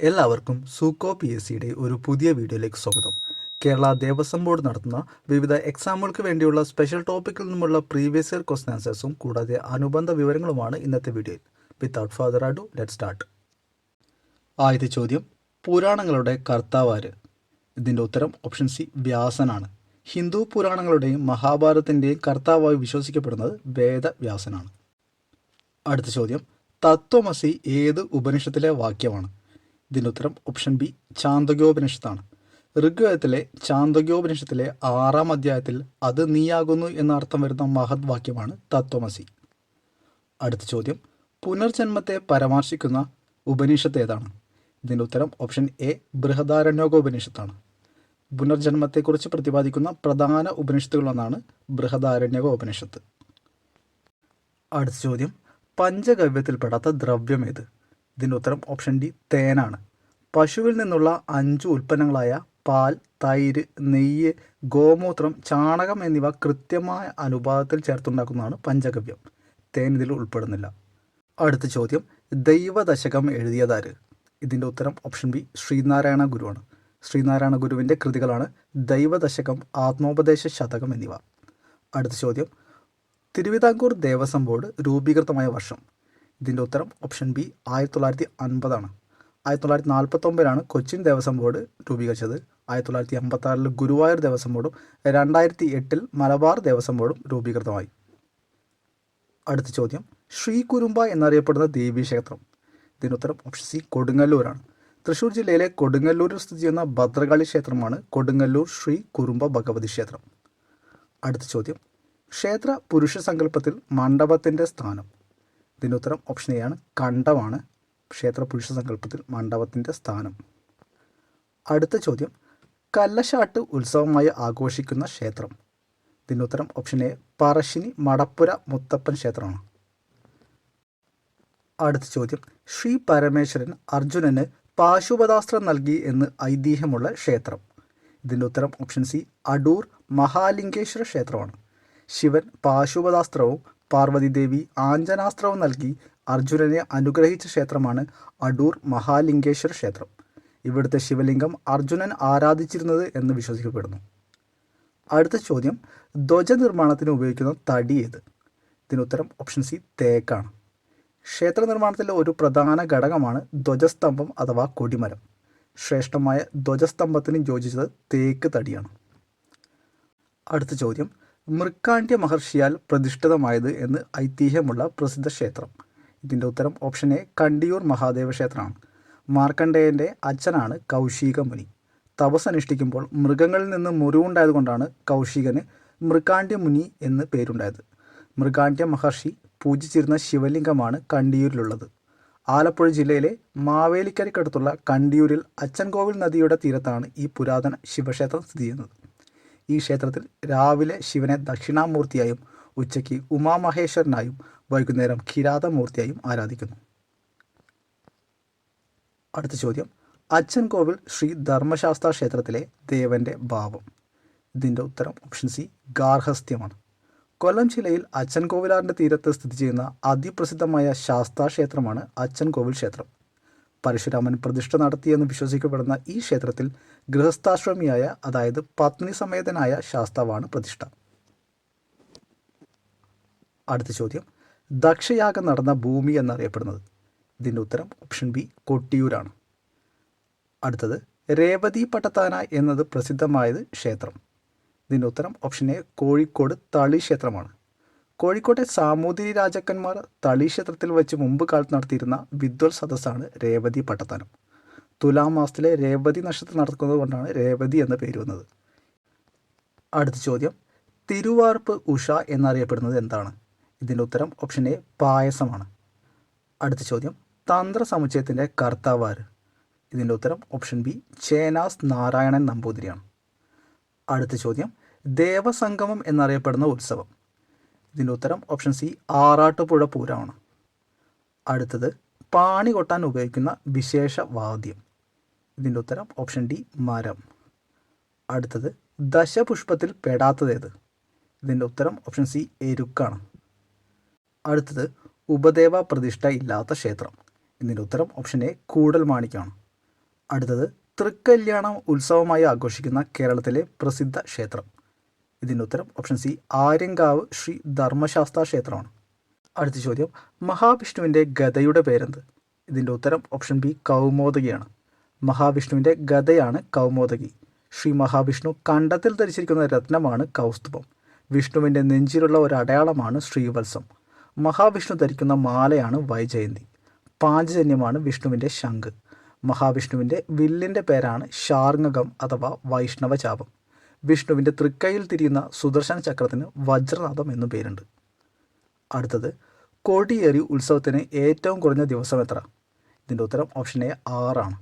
എല്ലാവർക്കും സൂക്കോ P S സിയുടെ ഒരു പുതിയ വീഡിയോയിലേക്ക് സ്വാഗതം. കേരള ദേവസ്വം ബോർഡ് നടത്തുന്ന വിവിധ എക്സാമുകൾക്ക് വേണ്ടിയുള്ള സ്പെഷ്യൽ ടോപ്പിക്കിൽ നിന്നുമുള്ള പ്രീവിയസ് ഇയർ ക്വസ്റ്റൻ ആൻസേഴ്സും കൂടാതെ അനുബന്ധ വിവരങ്ങളുമാണ് ഇന്നത്തെ വീഡിയോയിൽ. Without further ado let start. ആദ്യത്തെ ചോദ്യം, പുരാണങ്ങളുടെ കർത്താവാര്? ഇതിൻ്റെ ഉത്തരം ഓപ്ഷൻ സി വ്യാസനാണ്. ഹിന്ദു പുരാണങ്ങളുടെയും മഹാഭാരതത്തിൻ്റെയും കർത്താവായി വിശ്വസിക്കപ്പെടുന്നത് വേദവ്യാസനാണ്. അടുത്ത ചോദ്യം, തത്വമസി ഏത് ഉപനിഷത്തിലെ വാക്യമാണ്? ഇതിൻ്റെ ഉത്തരം ഓപ്ഷൻ ബി ചാന്തോഗ്യോപനിഷത്താണ്. ഋഗ്വേദത്തിലെ ചാന്തോഗ്യോപനിഷത്തിലെ 6-ാം അധ്യായത്തിൽ അത് നീയാകുന്നു എന്ന അർത്ഥം വരുന്ന മഹത് വാക്യമാണ് തത്വമസി. അടുത്ത ചോദ്യം, പുനർജന്മത്തെ പരാമർശിക്കുന്ന ഉപനിഷത്ത് ഏതാണ്? ഇതിൻ്റെ ഉത്തരം ഓപ്ഷൻ എ ബൃഹദാരണ്യകോപനിഷത്താണ്. പുനർജന്മത്തെക്കുറിച്ച് പ്രതിപാദിക്കുന്ന പ്രധാന ഉപനിഷത്തുകളൊന്നാണ് ബൃഹദാരണ്യകോപനിഷത്ത്. അടുത്ത ചോദ്യം, പഞ്ചഗവ്യത്തിൽപ്പെടാത്ത ദ്രവ്യം ഏത്? ഇതിൻ്റെ ഉത്തരം ഓപ്ഷൻ ഡി തേനാണ്. പശുവിൽ നിന്നുള്ള 5 ഉൽപ്പന്നങ്ങളായ പാൽ, തൈര്, നെയ്യ്, ഗോമൂത്രം, ചാണകം എന്നിവ കൃത്യമായ അനുപാതത്തിൽ ചേർത്തുണ്ടാക്കുന്നതാണ് പഞ്ചഗവ്യം. തേൻ ഇതിൽ ഉൾപ്പെടുന്നില്ല. അടുത്ത ചോദ്യം, ദൈവദശകം എഴുതിയതാര്? ഇതിൻ്റെ ഉത്തരം ഓപ്ഷൻ ബി ശ്രീനാരായണ ഗുരുവാണ്. ശ്രീനാരായണ ഗുരുവിൻ്റെ കൃതികളാണ് ദൈവദശകം, ആത്മോപദേശ ശതകം എന്നിവ. അടുത്ത ചോദ്യം, തിരുവിതാംകൂർ ദേവസ്വം ബോർഡ് രൂപീകൃതമായ വർഷം? ഇതിൻ്റെ ഉത്തരം option B 1950 1949 Cochin Devaswom board രൂപീകരിച്ചത്. 1956 ഗുരുവായൂർ ദേവസ്വം ബോർഡും 2008 മലബാർ ദേവസ്വം ബോർഡും രൂപീകൃതമായി. അടുത്ത ചോദ്യം, ശ്രീ കുരുമ്പ എന്നറിയപ്പെടുന്ന ദേവീക്ഷേത്രം? ഇതിൻ്റെ ഉത്തരം ഓപ്ഷൻ സി കൊടുങ്ങല്ലൂരാണ്. തൃശ്ശൂർ ജില്ലയിലെ കൊടുങ്ങല്ലൂരിൽ സ്ഥിതി ചെയ്യുന്ന ഭദ്രകാളി ക്ഷേത്രമാണ് കൊടുങ്ങല്ലൂർ ശ്രീ കുരുമ്പ ഭഗവതി ക്ഷേത്രം. അടുത്ത ചോദ്യം, ക്ഷേത്ര പുരുഷ സങ്കല്പത്തിൽ മണ്ഡപത്തിൻ്റെ സ്ഥാനം? ഇതിൻ്റെ ഉത്തരം ഓപ്ഷൻ എ ആണ്, കണ്ഠമാണ് ക്ഷേത്ര പുരുഷ സങ്കല്പത്തിൽ മണ്ഡപത്തിൻ്റെ സ്ഥാനം. അടുത്ത ചോദ്യം, കല്ലശാട്ട് ഉത്സവമായി ആഘോഷിക്കുന്ന ക്ഷേത്രം? ഇതിൻ്റെ ഉത്തരം ഓപ്ഷൻ എ പറശ്ശിനി മടപ്പുര മുത്തപ്പൻ ക്ഷേത്രമാണ്. അടുത്ത ചോദ്യം, ശ്രീ പരമേശ്വരൻ അർജുനന് പാശുപതാസ്ത്രം നൽകി എന്ന് ഐതിഹ്യമുള്ള ക്ഷേത്രം? ഇതിൻ്റെ ഉത്തരം ഓപ്ഷൻ സി അടൂർ മഹാലിംഗേശ്വര ക്ഷേത്രമാണ്. ശിവൻ പാശുപതാസ്ത്രവും പാർവതിദേവി ആഞ്ജനാസ്ത്രവും നൽകി അർജുനനെ അനുഗ്രഹിച്ച ക്ഷേത്രമാണ് അടൂർ മഹാലിംഗേശ്വര ക്ഷേത്രം. ഇവിടുത്തെ ശിവലിംഗം അർജുനൻ ആരാധിച്ചിരുന്നത് എന്ന് വിശ്വസിക്കപ്പെടുന്നു. അടുത്ത ചോദ്യം, ധ്വജ നിർമ്മാണത്തിന് ഉപയോഗിക്കുന്ന തടി ഏത്? ഇതിനുത്തരം ഓപ്ഷൻ സി തേക്കാണ്. ക്ഷേത്ര നിർമ്മാണത്തിലെ ഒരു പ്രധാന ഘടകമാണ് ധ്വജസ്തംഭം അഥവാ കൊടിമരം. ശ്രേഷ്ഠമായ ധ്വജസ്തംഭത്തിന് യോജിച്ചത് തേക്ക് തടിയാണ്. അടുത്ത ചോദ്യം, മൃക്കാണ്ഡ്യ മഹർഷിയാൽ പ്രതിഷ്ഠിതമായത് എന്ന് ഐതിഹ്യമുള്ള പ്രസിദ്ധ ക്ഷേത്രം? ഇതിൻ്റെ ഉത്തരം ഓപ്ഷൻ എ കണ്ടിയൂർ മഹാദേവ ക്ഷേത്രമാണ്. മാർക്കണ്ഡേയൻ്റെ അച്ഛനാണ് കൗശിക മുനി. തപസ് അനുഷ്ഠിക്കുമ്പോൾ മൃഗങ്ങളിൽ നിന്ന് മുറിവുണ്ടായതുകൊണ്ടാണ് കൗശികന് മൃക്കാണ്ഡ്യ മുനി എന്ന് പേരുണ്ടായത്. മൃഗാണ്ഡ്യ മഹർഷി പൂജിച്ചിരുന്ന ശിവലിംഗമാണ് കണ്ടിയൂരിലുള്ളത്. ആലപ്പുഴ ജില്ലയിലെ മാവേലിക്കരയ്ക്കടുത്തുള്ള കണ്ടിയൂരിൽ അച്ചൻകോവിൽ നദിയുടെ തീരത്താണ് ഈ പുരാതന ശിവക്ഷേത്രം സ്ഥിതി ചെയ്യുന്നത്. ഈ ക്ഷേത്രത്തിൽ രാവിലെ ശിവനെ ദക്ഷിണാമൂർത്തിയായും ഉച്ചയ്ക്ക് ഉമാമഹേശ്വരനായും വൈകുന്നേരം കിരാതമൂർത്തിയായും ആരാധിക്കുന്നു. അടുത്ത ചോദ്യം, അച്ചൻകോവിൽ ശ്രീ ധർമ്മശാസ്ത്ര ക്ഷേത്രത്തിലെ ദേവൻ്റെ ഭാവം? ഇതിൻ്റെ ഉത്തരം ഓപ്ഷൻ സി ഗാർഹസ്ഥ്യമാണ്. കൊല്ലം ജില്ലയിൽ അച്ചൻകോവിലാറിൻ്റെ തീരത്ത് സ്ഥിതി ചെയ്യുന്ന അതിപ്രസിദ്ധമായ ശാസ്താ ക്ഷേത്രമാണ് അച്ചൻകോവിൽ ക്ഷേത്രം. പരശുരാമൻ പ്രതിഷ്ഠ നടത്തിയെന്ന് വിശ്വസിക്കപ്പെടുന്ന ഈ ക്ഷേത്രത്തിൽ ഗൃഹസ്ഥാശ്രമിയായ അതായത് പത്നി സമേതനായ ശാസ്താവാണ് പ്രതിഷ്ഠ. അടുത്ത ചോദ്യം, ദക്ഷയാഗം നടന്ന ഭൂമി എന്നറിയപ്പെടുന്നത്? ഇതിൻ്റെ ഉത്തരം ഓപ്ഷൻ ബി കൊട്ടിയൂരാണ്. അടുത്തത്, രേവതി പട്ടത്താന എന്നത് പ്രസിദ്ധമായത് ക്ഷേത്രം? ഇതിൻ്റെ ഉത്തരം ഓപ്ഷൻ എ കോഴിക്കോട് തളി ക്ഷേത്രമാണ്. കോഴിക്കോട്ടെ സാമൂതിരി രാജാക്കന്മാർ തളി ക്ഷേത്രത്തിൽ വെച്ച് മുമ്പ് കാലത്ത് നടത്തിയിരുന്ന വിദ്വൽ സദസ്സാണ് രേവതി പട്ടത്താനം. തുലാം മാസത്തിലെ രേവതി നക്ഷത്രം നടക്കുന്നത് കൊണ്ടാണ് രേവതി എന്ന പേര് വന്നത്. അടുത്ത ചോദ്യം, തിരുവാർപ്പ് ഉഷ എന്നറിയപ്പെടുന്നത് എന്താണ്? ഇതിൻ്റെ ഉത്തരം ഓപ്ഷൻ എ പായസമാണ്. അടുത്ത ചോദ്യം, തന്ത്ര സമുച്ചയത്തിൻ്റെ കർത്താവാര്? ഇതിൻ്റെ ഉത്തരം ഓപ്ഷൻ ബി ചേനാസ് നാരായണൻ നമ്പൂതിരിയാണ്. അടുത്ത ചോദ്യം, ദേവസംഗമം എന്നറിയപ്പെടുന്ന ഉത്സവം? ഇതിൻ്റെ ഉത്തരം ഓപ്ഷൻ സി ആറാട്ടുപുഴ പൂരമാണ്. അടുത്തത്, പാണി കൊട്ടാൻ ഉപയോഗിക്കുന്ന വിശേഷ വാദ്യം? ഇതിൻ്റെ ഉത്തരം ഓപ്ഷൻ ഡി മരം. അടുത്തത്, ദശപുഷ്പത്തിൽ പെടാത്തതേത്? ഇതിൻ്റെ ഉത്തരം ഓപ്ഷൻ സി എരുക്കാണ്. അടുത്തത്, ഉപദേവ പ്രതിഷ്ഠ ഇല്ലാത്ത ക്ഷേത്രം? ഇതിൻ്റെ ഉത്തരം ഓപ്ഷൻ എ കൂടൽമാണിക്യമാണ്. അടുത്തത് തൃക്കല്യാണം ഉത്സവമായി ആഘോഷിക്കുന്ന കേരളത്തിലെ പ്രസിദ്ധ ക്ഷേത്രം. ഇതിൻ്റെ ഉത്തരം ഓപ്ഷൻ സി ആര്യങ്കാവ് ശ്രീ ധർമ്മശാസ്ത്ര ക്ഷേത്രമാണ്. അടുത്ത ചോദ്യം, മഹാവിഷ്ണുവിൻ്റെ ഗദയുടെ പേരെന്ത്? ഇതിൻ്റെ ഉത്തരം ഓപ്ഷൻ ബി കൗമോദകിയാണ്. മഹാവിഷ്ണുവിൻ്റെ ഗദയാണ് കൗമോദകി. ശ്രീ മഹാവിഷ്ണു കണ്ടത്തിൽ ധരിച്ചിരിക്കുന്ന രത്നമാണ് കൗസ്തുഭം. വിഷ്ണുവിൻ്റെ നെഞ്ചിലുള്ള ഒരു അടയാളമാണ് ശ്രീവത്സം. മഹാവിഷ്ണു ധരിക്കുന്ന മാലയാണ് വൈജയന്തി. പാഞ്ചജന്യമാണ് വിഷ്ണുവിൻ്റെ ശംഖ്. മഹാവിഷ്ണുവിൻ്റെ വില്ലിൻ്റെ പേരാണ് ശാർങ്ങകം അഥവാ വൈഷ്ണവ ചാപം. വിഷ്ണുവിൻ്റെ തൃക്കൈയിൽ തിരിയുന്ന സുദർശന ചക്രത്തിന് വജ്രനാഥം എന്നു പേരുണ്ട്. അടുത്തത്, കോടിയേറി ഉത്സവത്തിന് ഏറ്റവും കുറഞ്ഞ ദിവസം എത്ര? ഇതിൻ്റെ ഉത്തരം ഓപ്ഷൻ എ 6 ആണ്.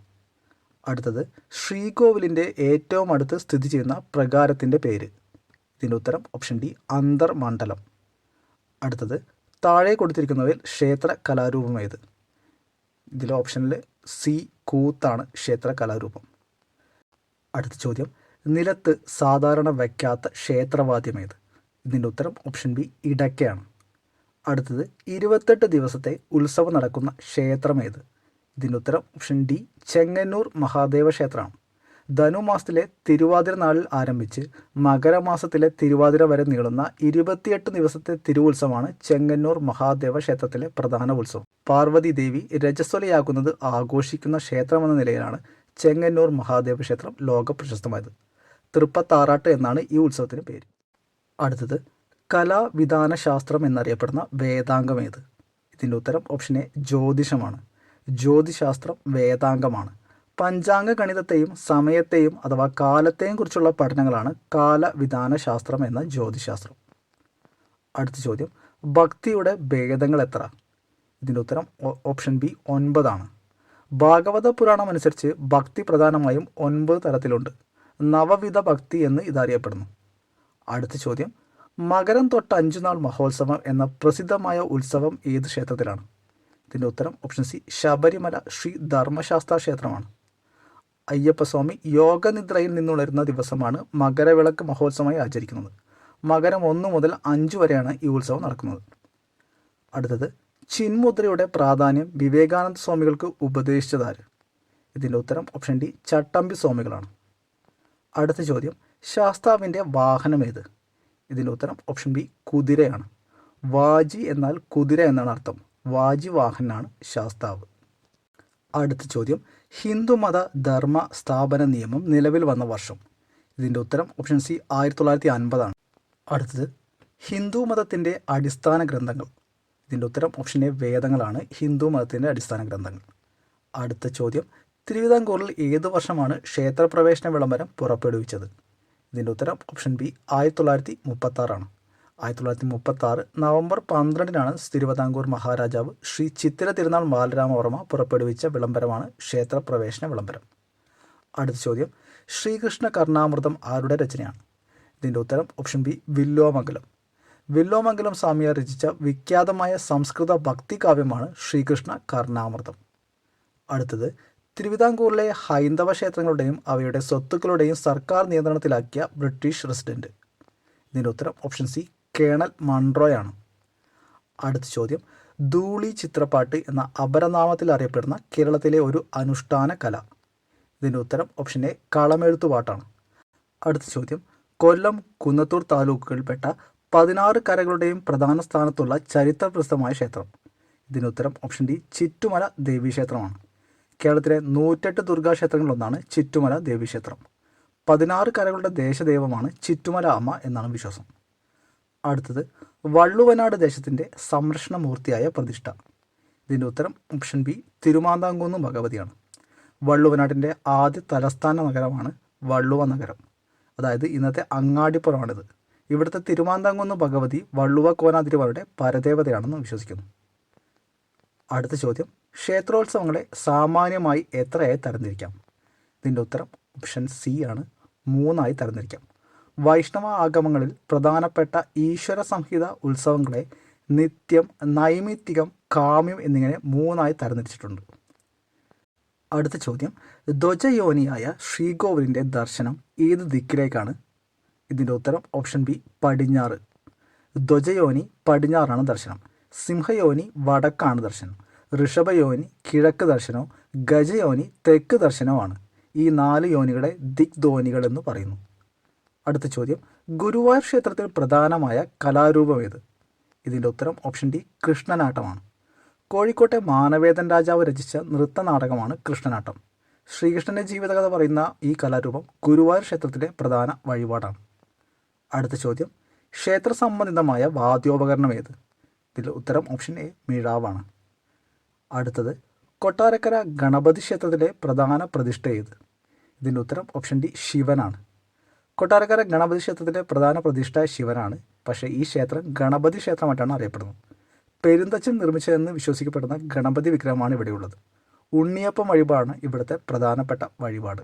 അടുത്തത്, ശ്രീകോവിലിൻ്റെ ഏറ്റവും അടുത്ത് സ്ഥിതി ചെയ്യുന്ന പ്രകാരത്തിൻ്റെ പേര്. ഇതിൻ്റെ ഉത്തരം ഓപ്ഷൻ ഡി അന്തർമണ്ഡലം. അടുത്തത്, താഴെ കൊടുത്തിരിക്കുന്നവയിൽ ക്ഷേത്ര കലാരൂപം ഏത്? ഇതിൽ ഓപ്ഷനിൽ സി കൂത്താണ് ക്ഷേത്ര കലാരൂപം. അടുത്ത ചോദ്യം, നിലത്ത് സാധാരണ വയ്ക്കാത്ത ക്ഷേത്രവാദ്യം ഏത്? ഇതിൻ്റെ ഉത്തരം ഓപ്ഷൻ ബി ഇടയ്ക്കയാണ്. അടുത്തത്, 28 ദിവസത്തെ ഉത്സവം നടക്കുന്ന ക്ഷേത്രം ഏത്? ഇതിൻ്റെ ഉത്തരം ഓപ്ഷൻ ഡി ചെങ്ങന്നൂർ മഹാദേവ ക്ഷേത്രമാണ്. ധനുമാസത്തിലെ തിരുവാതിര നാളിൽ ആരംഭിച്ച് മകരമാസത്തിലെ തിരുവാതിര വരെ നീളുന്ന 28 ദിവസത്തെ തിരുവുത്സവമാണ് ചെങ്ങന്നൂർ മഹാദേവ ക്ഷേത്രത്തിലെ പ്രധാന ഉത്സവം. പാർവതി ദേവി രജസ്വലയാകുന്നത് ആഘോഷിക്കുന്ന ക്ഷേത്രമെന്ന നിലയിലാണ് ചെങ്ങന്നൂർ മഹാദേവ ക്ഷേത്രം ലോക പ്രശസ്തമായത്. തൃപ്പത്താറാട്ട് എന്നാണ് ഈ ഉത്സവത്തിന് പേര്. അടുത്തത്, കലാവിധാന ശാസ്ത്രം എന്നറിയപ്പെടുന്ന വേദാംഗം ഏത്? ഇതിൻ്റെ ഉത്തരം ഓപ്ഷൻ എ ജ്യോതിഷമാണ്. ജ്യോതിശാസ്ത്രം വേദാംഗമാണ്. പഞ്ചാംഗ ഗണിതത്തെയും സമയത്തെയും അഥവാ കാലത്തെയും കുറിച്ചുള്ള പഠനങ്ങളാണ് കാലവിധാന ശാസ്ത്രം എന്ന ജ്യോതിശാസ്ത്രം. അടുത്ത ചോദ്യം, ഭക്തിയുടെ ഭേദങ്ങൾ എത്ര? ഇതിൻ്റെ ഉത്തരം ഓപ്ഷൻ ബി 9 ആണ്. ഭാഗവത പുരാണം അനുസരിച്ച് ഭക്തി പ്രധാനമായും 9 തരത്തിലുണ്ട്. നവവിധ ഭക്തി എന്ന് ഇതറിയപ്പെടുന്നു. അടുത്ത ചോദ്യം, മകരം തൊട്ട് 5 നാൾ മഹോത്സവം എന്ന പ്രസിദ്ധമായ ഉത്സവം ഏത് ക്ഷേത്രത്തിലാണ്? ഇതിൻ്റെ ഉത്തരം ഓപ്ഷൻ സി ശബരിമല ശ്രീ ധർമ്മശാസ്ത്ര ക്ഷേത്രമാണ്. അയ്യപ്പസ്വാമി യോഗനിദ്രയിൽ നിന്നുണരുന്ന ദിവസമാണ് മകരവിളക്ക് മഹോത്സവമായി ആചരിക്കുന്നത്. മകരം 1 മുതൽ 5 വരെയാണ് ഈ ഉത്സവം നടക്കുന്നത്. അടുത്തത്, ചിന്മുദ്രയുടെ പ്രാധാന്യം വിവേകാനന്ദ സ്വാമികൾക്ക് ഉപദേശിച്ചതാര്? ഇതിൻ്റെ ഉത്തരം ഓപ്ഷൻ ഡി ചട്ടമ്പി സ്വാമികളാണ്. അടുത്ത ചോദ്യം, ശാസ്താവിൻ്റെ വാഹനം ഏത്? ഇതിൻ്റെ ഉത്തരം ഓപ്ഷൻ ബി കുതിരയാണ്. വാജി എന്നാൽ കുതിര എന്നാണ് അർത്ഥം. വാജി വാഹനാണ് ശാസ്താവ്. അടുത്ത ചോദ്യം, ഹിന്ദുമത ധർമ്മ സ്ഥാപന നിയമം നിലവിൽ വന്ന വർഷം? ഇതിൻ്റെ ഉത്തരം ഓപ്ഷൻ സി 1950 ആണ്. അടുത്തത്, ഹിന്ദു മതത്തിൻ്റെ അടിസ്ഥാന ഗ്രന്ഥങ്ങൾ? ഇതിൻ്റെ ഉത്തരം ഓപ്ഷൻ എ വേദങ്ങളാണ് ഹിന്ദു മതത്തിൻ്റെ അടിസ്ഥാന ഗ്രന്ഥങ്ങൾ. അടുത്ത ചോദ്യം, തിരുവിതാംകൂറിൽ ഏത് വർഷമാണ് ക്ഷേത്രപ്രവേശന വിളംബരം പുറപ്പെടുവിച്ചത്? ഇതിൻ്റെ ഉത്തരം ഓപ്ഷൻ ബി 1936 ആണ്. 1936 നവംബർ 12-നാണ് തിരുവിതാംകൂർ മഹാരാജാവ് ശ്രീ ചിത്തിര തിരുനാൾ ബാലരാമവർമ്മ പുറപ്പെടുവിച്ച വിളംബരമാണ് ക്ഷേത്രപ്രവേശന വിളംബരം. അടുത്ത ചോദ്യം, ശ്രീകൃഷ്ണ കർണാമൃതം ആരുടെ രചനയാണ്? ഇതിൻ്റെ ഉത്തരം ഓപ്ഷൻ ബി വില്ലോമംഗലം. വില്ലോമംഗലം സ്വാമിയാർ രചിച്ച വിഖ്യാതമായ സംസ്കൃത ഭക്തികാവ്യമാണ് ശ്രീകൃഷ്ണ കർണാമൃതം. അടുത്തത്, തിരുവിതാംകൂറിലെ ഹൈന്ദവ ക്ഷേത്രങ്ങളുടെയും അവയുടെ സ്വത്തുക്കളുടെയും സർക്കാർ നിയന്ത്രണത്തിലാക്കിയ ബ്രിട്ടീഷ് റെസിഡൻറ്റ്? ഇതിൻ്റെ ഉത്തരം ഓപ്ഷൻ സി കേണൽ മൺട്രോയാണ്. അടുത്ത ചോദ്യം, ധൂളി ചിത്രപ്പാട്ട് എന്ന അപരനാമത്തിൽ അറിയപ്പെടുന്ന കേരളത്തിലെ ഒരു അനുഷ്ഠാന കല? ഇതിൻ്റെ ഉത്തരം ഓപ്ഷൻ എ കളമെഴുത്തുപാട്ടാണ്. അടുത്ത ചോദ്യം, കൊല്ലം കുന്നത്തൂർ താലൂക്കുകളിൽപ്പെട്ട 16 കരകളുടെയും പ്രധാന സ്ഥാനത്തുള്ള ചരിത്ര പ്രസിദ്ധമായ ക്ഷേത്രം? ഇതിൻ്റെ ഉത്തരം ഓപ്ഷൻ ഡി ചിറ്റുമല ദേവീക്ഷേത്രമാണ്. കേരളത്തിലെ 108 ദുർഗാക്ഷേത്രങ്ങളിലൊന്നാണ് ചിറ്റുമല ദേവീക്ഷേത്രം. 16 കരകളുടെ ദേശദൈവമാണ് ചിറ്റുമല അമ്മ എന്നാണ് വിശ്വാസം. അടുത്തത്, വള്ളുവനാട് ദേശത്തിൻ്റെ സംരക്ഷണ മൂർത്തിയായ പ്രതിഷ്ഠ? ഇതിൻ്റെ ഉത്തരം ഓപ്ഷൻ ബി തിരുമാന്താംകുന്ന് ഭഗവതിയാണ്. വള്ളുവനാടിൻ്റെ ആദ്യ തലസ്ഥാന നഗരമാണ് വള്ളുവ നഗരം. അതായത് ഇന്നത്തെ അങ്ങാടിപ്പുറമാണിത്. ഇവിടുത്തെ തിരുമാന്താംകുന്ന് ഭഗവതി വള്ളുവ കോനാതിരിമാരുടെ പരദേവതയാണെന്ന് വിശ്വസിക്കുന്നു. അടുത്ത ചോദ്യം, ക്ഷേത്രോത്സവങ്ങളെ സാമാന്യമായി എത്രയായി തരംതിരിക്കാം? ഇതിൻ്റെ ഉത്തരം ഓപ്ഷൻ സി ആണ്, 3 ആയി തരംതിരിക്കാം. വൈഷ്ണവ ആഗമങ്ങളിൽ പ്രധാനപ്പെട്ട ഈശ്വര സംഹിത ഉത്സവങ്ങളെ നിത്യം, നൈമിത്തികം, കാമ്യം എന്നിങ്ങനെ 3 ആയി തരംതിരിച്ചിട്ടുണ്ട്. അടുത്ത ചോദ്യം, ധ്വജയോനിയായ ശ്രീകോവിലിൻ്റെ ദർശനം ഏത് ദിക്കിലേക്കാണ്? ഇതിൻ്റെ ഉത്തരം ഓപ്ഷൻ ബി പടിഞ്ഞാറ്. ധ്വജയോനി പടിഞ്ഞാറാണ് ദർശനം. സിംഹയോനി വടക്കാണ് ദർശനം. ഋഷഭയോനി കിഴക്ക് ദർശനവും ഗജയോനി തെക്ക് ദർശനവുമാണ്. ഈ 4 യോനികളെ ദിഗ്ധ്വനികൾ എന്ന് പറയുന്നു. അടുത്ത ചോദ്യം, ഗുരുവായൂർ ക്ഷേത്രത്തിൽ പ്രധാനമായ കലാരൂപം ഏത്? ഇതിൻ്റെ ഉത്തരം ഓപ്ഷൻ ഡി കൃഷ്ണനാട്ടമാണ്. കോഴിക്കോട്ടെ മാനവേദൻ രാജാവ് രചിച്ച നൃത്തനാടകമാണ് കൃഷ്ണനാട്ടം. ശ്രീകൃഷ്ണൻ്റെ ജീവിതകഥ പറയുന്ന ഈ കലാരൂപം ഗുരുവായൂർ ക്ഷേത്രത്തിലെ പ്രധാന വഴിപാടാണ്. അടുത്ത ചോദ്യം, ക്ഷേത്ര സംബന്ധിതമായ വാദ്യോപകരണം ഏത്? ഇതിൽ ഉത്തരം ഓപ്ഷൻ എ മിഴാവാണ്. അടുത്തത്, കൊട്ടാരക്കര ഗണപതി ക്ഷേത്രത്തിലെ പ്രധാന പ്രതിഷ്ഠ ഏത്? ഇതിൻ്റെ ഉത്തരം ഓപ്ഷൻ ഡി ശിവനാണ്. കൊട്ടാരക്കര ഗണപതി ക്ഷേത്രത്തിലെ പ്രധാന പ്രതിഷ്ഠ ശിവനാണ്. പക്ഷേ ഈ ക്ഷേത്രം ഗണപതി ക്ഷേത്രമായിട്ടാണ് അറിയപ്പെടുന്നത്. പെരുന്തച്ചൻ നിർമ്മിച്ചതെന്ന് വിശ്വസിക്കപ്പെടുന്ന ഗണപതി വിഗ്രഹമാണ് ഇവിടെയുള്ളത്. ഉണ്ണിയപ്പം വഴിപാടാണ് ഇവിടുത്തെ പ്രധാനപ്പെട്ട വഴിപാട്.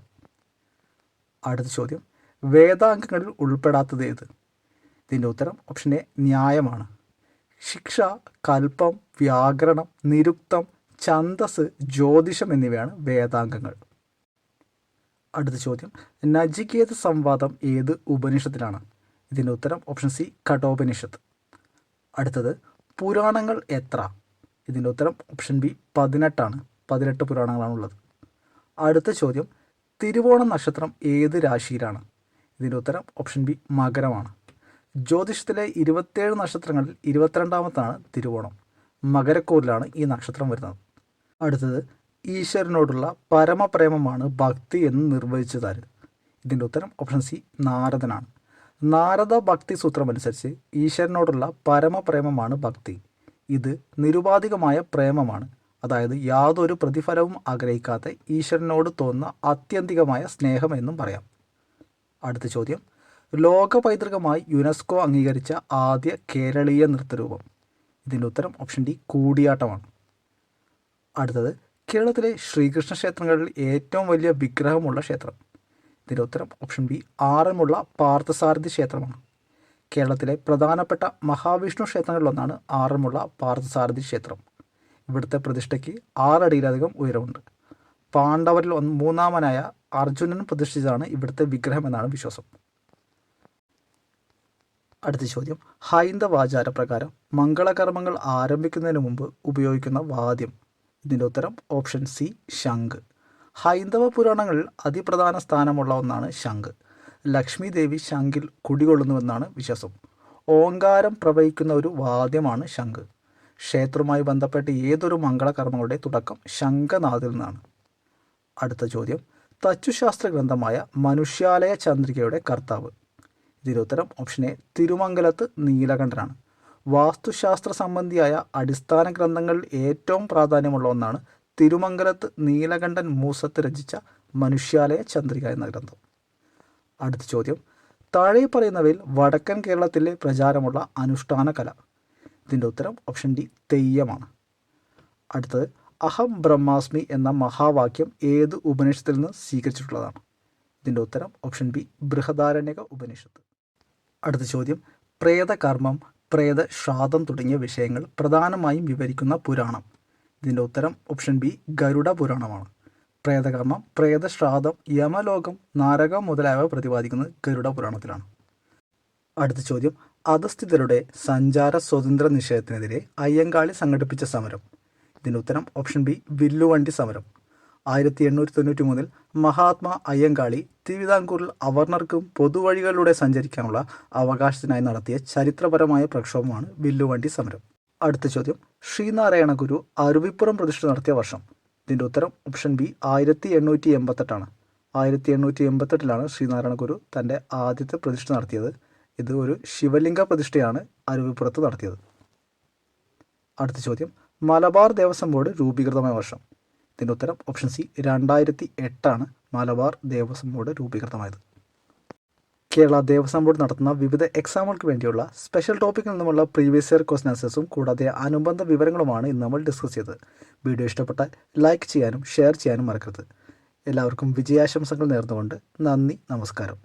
അടുത്ത ചോദ്യം, വേദാംഗങ്ങളിൽ ഉൾപ്പെടാത്തത് ഏത്? ഇതിൻ്റെ ഉത്തരം ഓപ്ഷൻ എ ന്യായമാണ്. ശിക്ഷ, കൽപ്പം, വ്യാകരണം, നിരുക്തം, ഛന്ദസ്, ജ്യോതിഷം എന്നിവയാണ് വേദാംഗങ്ങൾ. അടുത്ത ചോദ്യം, നചികേത സംവാദം ഏത് ഉപനിഷത്തിലാണ്? ഇതിൻ്റെ ഉത്തരം ഓപ്ഷൻ സി കഠോപനിഷത്ത്. അടുത്തത്, പുരാണങ്ങൾ എത്ര? ഇതിൻ്റെ ഉത്തരം ഓപ്ഷൻ ബി 18 18 പുരാണങ്ങളാണുള്ളത്. അടുത്ത ചോദ്യം, തിരുവോണം നക്ഷത്രം ഏത് രാശിയിലാണ്? ഇതിൻ്റെ ഉത്തരം ഓപ്ഷൻ ബി മകരമാണ്. ജ്യോതിഷത്തിലെ 27 നക്ഷത്രങ്ങളിൽ 22ാമത്താണ് തിരുവോണം. മകരക്കൂറിലാണ് ഈ നക്ഷത്രം വരുന്നത്. അടുത്തത്, ഈശ്വരനോടുള്ള പരമപ്രേമമാണ് ഭക്തി എന്ന് നിർവചിച്ചതാര്? ഇതിൻ്റെ ഉത്തരം ഓപ്ഷൻ സി നാരദനാണ്. നാരദ ഭക്തി സൂത്രം അനുസരിച്ച് ഈശ്വരനോടുള്ള പരമപ്രേമമാണ് ഭക്തി. ഇത് നിരുപാധികമായ പ്രേമമാണ്. അതായത് യാതൊരു പ്രതിഫലവും ആഗ്രഹിക്കാത്ത ഈശ്വരനോട് തോന്നുന്ന ആത്യന്തികമായ സ്നേഹം എന്നും പറയാം. അടുത്ത ചോദ്യം, ലോക പൈതൃകമായി യുനെസ്കോ അംഗീകരിച്ച ആദ്യ കേരളീയ നൃത്തരൂപം? ഇതിൻ്റെ ഉത്തരം ഓപ്ഷൻ ഡി കൂടിയാട്ടമാണ്. അടുത്തത്, കേരളത്തിലെ ശ്രീകൃഷ്ണ ക്ഷേത്രങ്ങളിൽ ഏറ്റവും വലിയ വിഗ്രഹമുള്ള ക്ഷേത്രം? ഇതിൻ്റെ ഉത്തരം ഓപ്ഷൻ ബി ആറന്മുള പാർത്ഥസാരഥി ക്ഷേത്രമാണ്. കേരളത്തിലെ പ്രധാനപ്പെട്ട മഹാവിഷ്ണു ക്ഷേത്രങ്ങളിലൊന്നാണ് ആറന്മുള പാർത്ഥസാരഥി ക്ഷേത്രം. ഇവിടുത്തെ പ്രതിഷ്ഠയ്ക്ക് 6 അടിയിലധികം ഉയരമുണ്ട്. പാണ്ഡവരിൽ 3ാമനായ അർജുനൻ പ്രതിഷ്ഠിച്ചതാണ് ഇവിടുത്തെ വിഗ്രഹം എന്നാണ് വിശ്വാസം. അടുത്ത ചോദ്യം, ഹൈന്ദവാചാരപ്രകാരം മംഗളകർമ്മങ്ങൾ ആരംഭിക്കുന്നതിന് മുമ്പ് ഉപയോഗിക്കുന്ന വാദ്യം? ഇതിൻ്റെ ഉത്തരം ഓപ്ഷൻ സി ശംഖ്. ഹൈന്ദവ പുരാണങ്ങളിൽ അതിപ്രധാന സ്ഥാനമുള്ള ഒന്നാണ് ശംഖ്. ലക്ഷ്മി ദേവി ശംഖിൽ കുടികൊള്ളുന്നുവെന്നാണ് വിശ്വാസം. ഓങ്കാരം പ്രവഹിക്കുന്ന ഒരു വാദ്യമാണ് ശംഖ്. ക്ഷേത്രവുമായി ബന്ധപ്പെട്ട ഏതൊരു മംഗളകർമ്മങ്ങളുടെ തുടക്കം ശംഖനാദിൽ നിന്നാണ്. അടുത്ത ചോദ്യം, തച്ചുശാസ്ത്ര ഗ്രന്ഥമായ മനുഷ്യാലയ ചന്ദ്രികയുടെ കർത്താവ്? ഇതിൻ്റെ ഉത്തരം ഓപ്ഷൻ എ തിരുമംഗലത്ത് നീലകണ്ഠനാണ്. വാസ്തുശാസ്ത്ര സംബന്ധിയായ അടിസ്ഥാന ഗ്രന്ഥങ്ങളിൽ ഏറ്റവും പ്രാധാന്യമുള്ള ഒന്നാണ് തിരുമംഗലത്ത് നീലകണ്ഠൻ മൂസത്ത് രചിച്ച മനുഷ്യാലയ ചന്ദ്രിക എന്ന ഗ്രന്ഥം. അടുത്ത ചോദ്യം, താഴെ പറയുന്നവയിൽ വടക്കൻ കേരളത്തിലെ പ്രചാരമുള്ള അനുഷ്ഠാന കല? ഇതിൻ്റെ ഉത്തരം ഓപ്ഷൻ ഡി തെയ്യമാണ്. അടുത്തത്, അഹം ബ്രഹ്മാസ്മി എന്ന മഹാവാക്യം ഏത് ഉപനിഷത്തിൽ നിന്ന് സ്വീകരിച്ചിട്ടുള്ളതാണ്? ഇതിൻ്റെ ഉത്തരം ഓപ്ഷൻ ബി ബൃഹദാരണ്യക ഉപനിഷത്ത്. അടുത്ത ചോദ്യം, പ്രേതകർമ്മം, പ്രേതശ്രാദ്ധം തുടങ്ങിയ വിഷയങ്ങൾ പ്രധാനമായും വിവരിക്കുന്ന പുരാണം? ഇതിൻ്റെ ഉത്തരം ഓപ്ഷൻ ബി ഗരുഡ പുരാണമാണ്. പ്രേതകർമ്മം, പ്രേതശ്രാദ്ധം, യമലോകം, നരകം മുതലായവ പ്രതിപാദിക്കുന്നത് ഗരുഡ പുരാണത്തിലാണ്. അടുത്ത ചോദ്യം, അധസ്ഥിതരുടെ സഞ്ചാര സ്വാതന്ത്ര്യ നിഷേധത്തിനെതിരെ അയ്യങ്കാളി സംഘടിപ്പിച്ച സമരം? ഇതിൻ്റെ ഉത്തരം ഓപ്ഷൻ ബി വില്ലുവണ്ടി സമരം. 1893 മഹാത്മാ അയ്യങ്കാളി തിരുവിതാംകൂറിൽ അവർണർക്കും പൊതുവഴികളിലൂടെ സഞ്ചരിക്കാനുള്ള അവകാശത്തിനായി നടത്തിയ ചരിത്രപരമായ പ്രക്ഷോഭമാണ് വില്ലുവണ്ടി സമരം. അടുത്ത ചോദ്യം, ശ്രീനാരായണ ഗുരു അരുവിപ്പുറം പ്രതിഷ്ഠ നടത്തിയ വർഷം? ഇതിൻ്റെ ഉത്തരം ഓപ്ഷൻ ബി 1888. 1888 ശ്രീനാരായണ ഗുരു തൻ്റെ ആദ്യത്തെ പ്രതിഷ്ഠ നടത്തിയത്. ഇത് ഒരു ശിവലിംഗ പ്രതിഷ്ഠയാണ് അരുവിപ്പുറത്ത് നടത്തിയത്. അടുത്ത ചോദ്യം, മലബാർ ദേവസ്വം ബോർഡ് രൂപീകൃതമായ വർഷം? ഇതിൻ്റെ ഉത്തരം option C 2008 Malabar Devaswom board രൂപീകൃതമായത്. കേരള ദേവസ്വം ബോർഡ് നടത്തുന്ന വിവിധ എക്സാമുകൾക്ക് വേണ്ടിയുള്ള സ്പെഷ്യൽ ടോപ്പിക്കിൽ നിന്നുമുള്ള പ്രീവിയസ് ഇയർ ക്വസ്റ്റൻ ആൻസേഴ്സും കൂടാതെ അനുബന്ധ വിവരങ്ങളുമാണ് ഇന്ന് നമ്മൾ ഡിസ്കസ് ചെയ്തത്. വീഡിയോ ഇഷ്ടപ്പെട്ടാൽ ലൈക്ക് ചെയ്യാനും ഷെയർ ചെയ്യാനും മറക്കരുത്. എല്ലാവർക്കും വിജയാശംസകൾ നേർന്നുകൊണ്ട് നന്ദി, നമസ്കാരം.